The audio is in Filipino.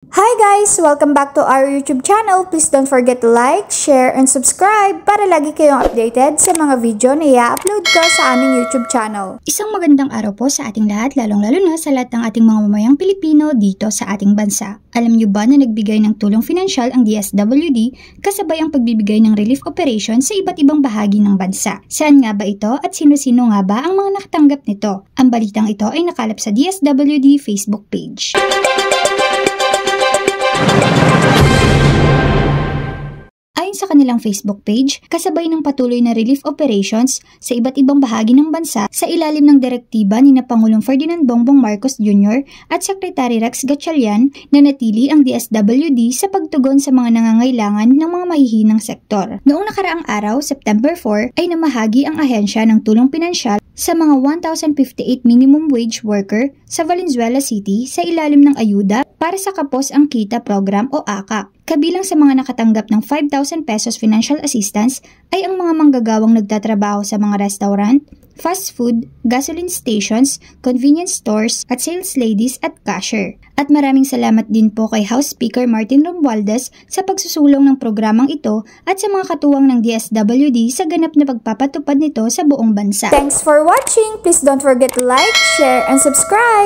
Hi guys! Welcome back to our YouTube channel. Please don't forget to like, share, and subscribe para lagi kayong updated sa mga video na i-upload ko sa aming YouTube channel. Isang magandang araw po sa ating lahat, lalong-lalo na sa lahat ng ating mga mamayang Pilipino dito sa ating bansa. Alam niyo ba na nagbigay ng tulong pinansyal ang DSWD kasabay ang pagbibigay ng relief operation sa iba't ibang bahagi ng bansa? Saan nga ba ito at sino-sino nga ba ang mga nakatanggap nito? Ang balitang ito ay nakalap sa DSWD Facebook page. Ayon sa kanilang Facebook page, kasabay ng patuloy na relief operations sa iba't ibang bahagi ng bansa sa ilalim ng direktiba ni Pangulong Ferdinand Bongbong Marcos Jr. at Secretary Rex Gatchalian, nanatili ang DSWD sa pagtugon sa mga nangangailangan ng mga mahihinang sektor. Noong nakaraang araw, September 4, ay namahagi ang ahensya ng tulong pinansyal sa mga 1,058 minimum wage worker sa Valenzuela City sa ilalim ng ayuda para sa Kapos ang Kita Program o AKAP. Kabilang sa mga nakatanggap ng 5,000 pesos financial assistance ay ang mga manggagawang nagtatrabaho sa mga restaurant, fast food, gasoline stations, convenience stores at sales ladies at cashier. At maraming salamat din po kay House Speaker Martin Romualdez sa pagsusulong ng programang ito at sa mga katuwang ng DSWD sa ganap na pagpapatupad nito sa buong bansa. Thanks for watching! Please don't forget to like, share, and subscribe!